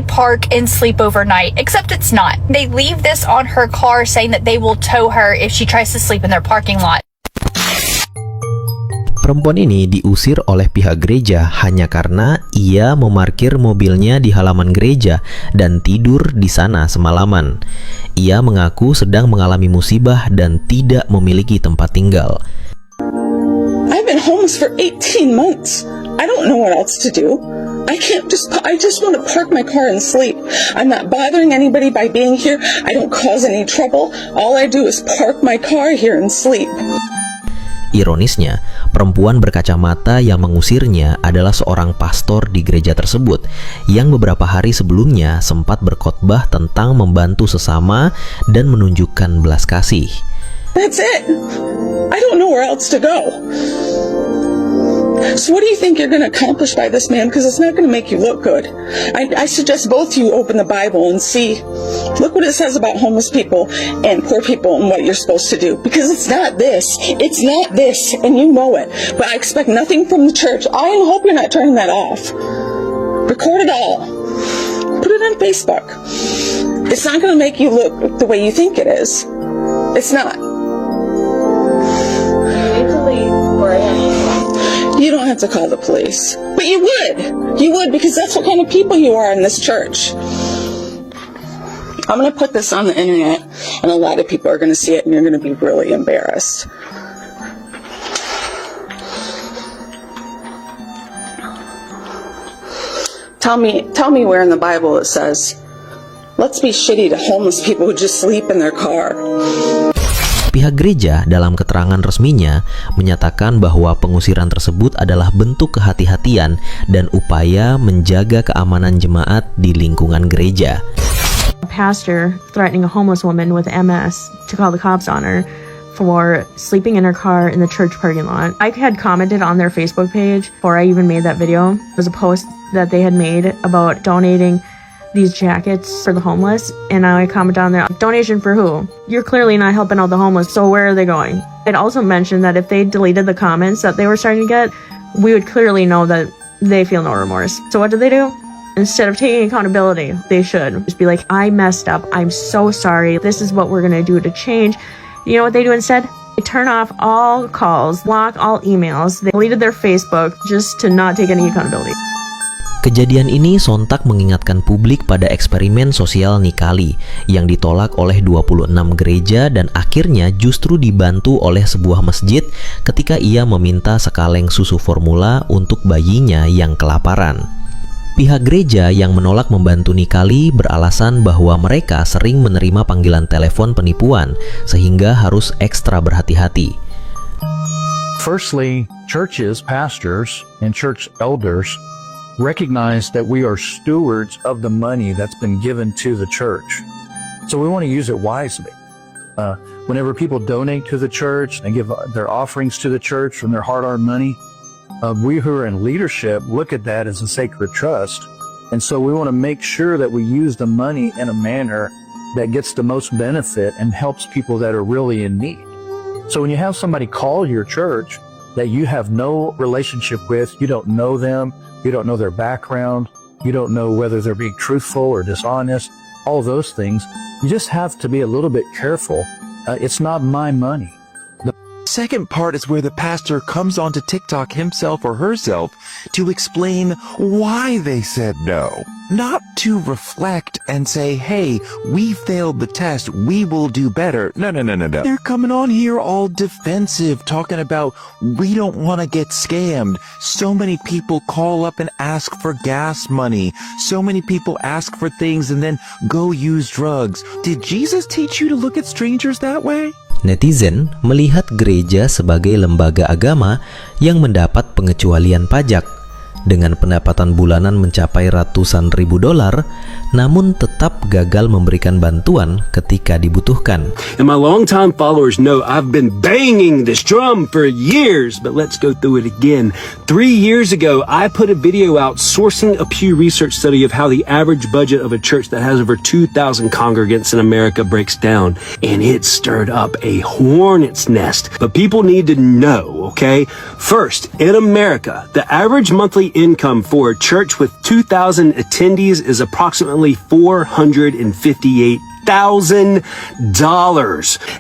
park and sleep overnight, except it's not. They leave this on her car saying that they will tow her if she tries to sleep in their parking lot. Perempuan ini diusir oleh pihak gereja hanya karena ia memarkir mobilnya di halaman gereja dan tidur di sana semalaman. Ia mengaku sedang mengalami musibah dan tidak memiliki tempat tinggal. I've been homeless for 18 months. I don't know what else to do. I just want to park my car and sleep. I'm not bothering anybody by being here. I don't cause any trouble. All I do is park my car here and sleep. Ironisnya, perempuan berkacamata yang mengusirnya adalah seorang pastor di gereja tersebut yang beberapa hari sebelumnya sempat berkhotbah tentang membantu sesama dan menunjukkan belas kasih. That's it. I don't know where else to go. So what do you think you're going to accomplish by this, man? Because it's not going to make you look good. I suggest both of you open the Bible and see. Look what it says about homeless people and poor people and what you're supposed to do. Because it's not this. It's not this. And you know it. But I expect nothing from the church. I hope you're not turning that off. Record it all. Put it on Facebook. It's not going to make you look the way you think it is. It's not. You need to leave or I have to call. You don't have to call the police. But you would. You would, because that's what kind of people you are in this church. I'm going to put this on the internet, and a lot of people are going to see it, and you're going to be really embarrassed. Tell me where in the Bible it says, let's be shitty to homeless people who just sleep in their car. Pihak gereja dalam keterangan resminya menyatakan bahwa pengusiran tersebut adalah bentuk kehati-hatian dan upaya menjaga keamanan jemaat di lingkungan gereja. A pastor threatening a homeless woman with MS to call the cops on her for sleeping in her car in the church parking lot. I had commented on their Facebook page before I even made that video. It was a post that they had made about donating these jackets for the homeless, and I comment on there, donation for who? You're clearly not helping out the homeless, so where are they going? It also mentioned that if they deleted the comments that they were starting to get, we would clearly know that they feel no remorse. So what do? Instead of taking accountability, they should just be like, I messed up, I'm so sorry, this is what we're gonna do to change. You know what they do instead? They turn off all calls, block all emails, they deleted their Facebook just to not take any accountability. Kejadian ini sontak mengingatkan publik pada eksperimen sosial Nikali yang ditolak oleh 26 gereja dan akhirnya justru dibantu oleh sebuah masjid ketika ia meminta sekaleng susu formula untuk bayinya yang kelaparan. Pihak gereja yang menolak membantu Nikali beralasan bahwa mereka sering menerima panggilan telepon penipuan sehingga harus ekstra berhati-hati. Firstly, churches, pastors, and church elders recognize that we are stewards of the money that's been given to the church. So we want to use it wisely. Whenever people donate to the church and give their offerings to the church from their hard-earned money, we who are in leadership look at that as a sacred trust. And so we want to make sure that we use the money in a manner that gets the most benefit and helps people that are really in need. So when you have somebody call your church that you have no relationship with, you don't know them, you don't know their background, you don't know whether they're being truthful or dishonest, all those things, you just have to be a little bit careful. It's not my money. Second part is where the pastor comes onto TikTok himself or herself to explain why they said no. Not to reflect and say, hey, we failed the test, we will do better. No. They're coming on here all defensive, talking about we don't want to get scammed. So many people call up and ask for gas money. So many people ask for things and then go use drugs. Did Jesus teach you to look at strangers that way? Netizen melihat gereja sebagai lembaga agama yang mendapat pengecualian pajak dengan pendapatan bulanan mencapai ratusan ribu dolar, namun tetap gagal memberikan bantuan ketika dibutuhkan. And my longtime followers know I've been banging this drum for years, but let's go through it again. 3 years ago, I put a video out sourcing a Pew Research study of how the average budget of a church that has over 2,000 congregants in America breaks down, and it stirred up a hornet's nest. But people need to know, okay? First, in America, the average monthly income for a church with 2,000 attendees is approximately $458,000.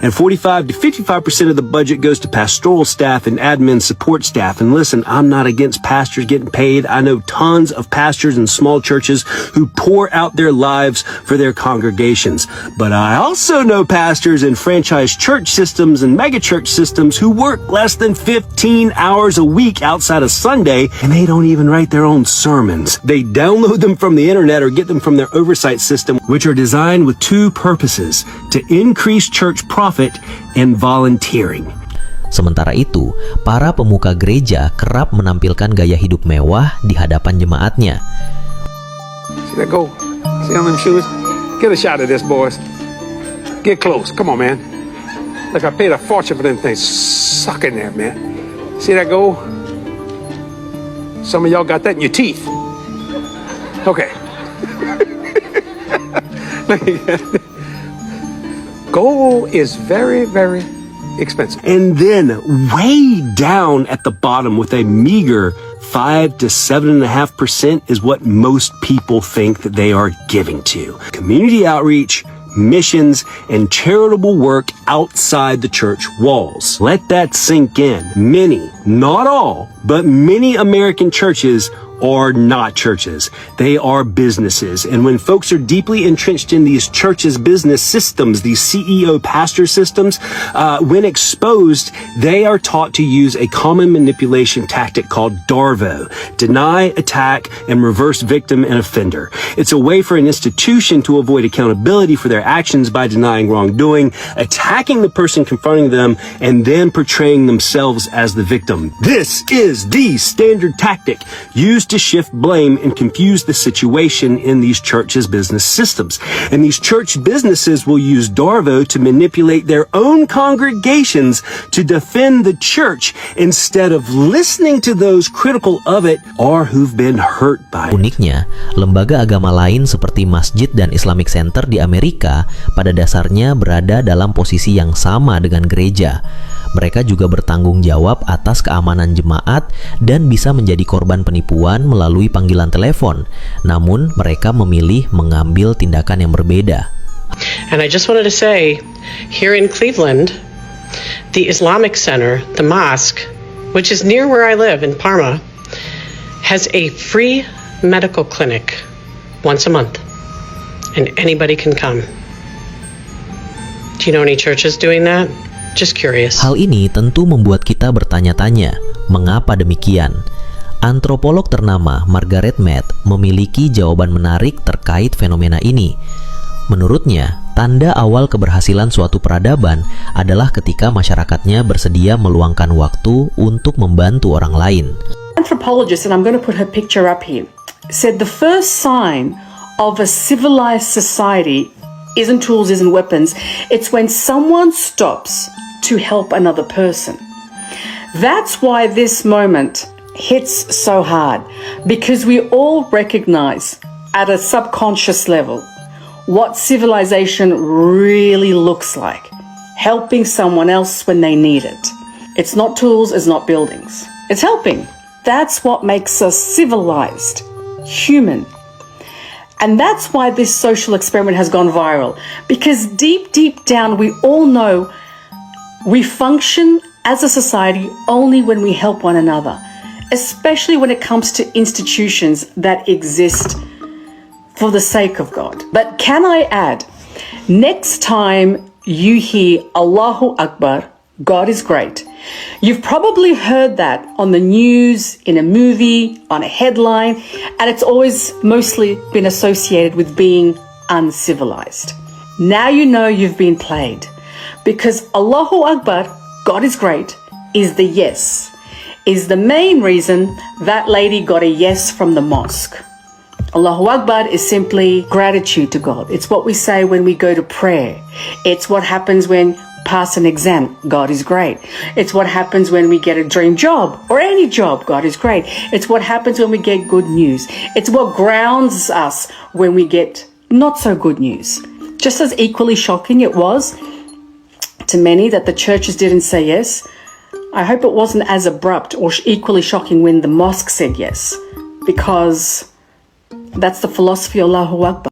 And 45 to 55% of the budget goes to pastoral staff and admin support staff. And listen, I'm not against pastors getting paid. I know tons of pastors in small churches who pour out their lives for their congregations. But I also know pastors in franchise church systems and megachurch systems who work less than 15 hours a week outside of Sunday, and they don't even write their own sermons. They download them from the internet or get them from their oversight system, which are designed with two purposes: to increase church profit and volunteering. Sementara itu, para pemuka gereja kerap menampilkan gaya hidup mewah di hadapan jemaatnya. See that go? See on them shoes? Get a shot of this, boys. Get close. Come on, man. Look, I paid a fortune for them things. Suck in there, man. See that go? Some of y'all got that in your teeth. Okay. Gold is very, very expensive. And then way down at the bottom with a meager 5 to 7.5% is what most people think that they are giving to community outreach, missions, and charitable work outside the church walls. Let that sink in. Many, not all, but many American churches are not churches. They are businesses. And when folks are deeply entrenched in these churches' business systems, these CEO pastor systems, when exposed, they are taught to use a common manipulation tactic called DARVO: deny, attack, and reverse victim and offender. It's a way for an institution to avoid accountability for their actions by denying wrongdoing, attacking the person confronting them, and then portraying themselves as the victim. This is the standard tactic used to shift blame and confuse the situation in these churches' business systems. And these church businesses will use DARVO to manipulate their own congregations to defend the church instead of listening to those critical of it or who've been hurt by it. Uniknya, lembaga agama lain seperti masjid dan Islamic Center di Amerika pada dasarnya berada dalam posisi yang sama dengan gereja. Mereka juga bertanggung jawab atas keamanan jemaat dan bisa menjadi korban penipuan melalui panggilan telepon. Namun, mereka memilih mengambil tindakan yang berbeda. And I just wanted to say, here in Cleveland, the Islamic Center, the mosque, which is near where I live in Parma, has a free medical clinic once a month, and anybody can come. Do you know any churches doing that? Just curious. Hal ini tentu membuat kita bertanya-tanya, mengapa demikian? Antropolog ternama Margaret Mead memiliki jawaban menarik terkait fenomena ini. Menurutnya, tanda awal keberhasilan suatu peradaban adalah ketika masyarakatnya bersedia meluangkan waktu untuk membantu orang lain. Anthropologist, and I'm going to put her picture up here, said the first sign of a civilized society isn't tools, isn't weapons. It's when someone stops to help another person. That's why this moment hits so hard, because we all recognize at a subconscious level what civilization really looks like. Helping someone else when they need it. It's not tools, it's not buildings. It's helping. That's what makes us civilized, human. And that's why this social experiment has gone viral. Because deep, deep down, we all know we function as a society only when we help one another, especially when it comes to institutions that exist for the sake of God. But can I add, next time you hear Allahu Akbar, God is great, you've probably heard that on the news, in a movie, on a headline, and it's always mostly been associated with being uncivilized. Now you know you've been played, because Allahu Akbar, God is great, is the yes, is the main reason that lady got a yes from the mosque. Allahu Akbar is simply gratitude to God. It's what we say when we go to prayer. It's what happens when pass an exam, God is great. It's what happens when we get a dream job or any job, God is great. It's what happens when we get good news. It's what grounds us when we get not so good news. Just as equally shocking it was to many that the churches didn't say yes, I hope it wasn't as abrupt or equally shocking when the mosque said yes. because that's the philosophy of Allahu Akbar.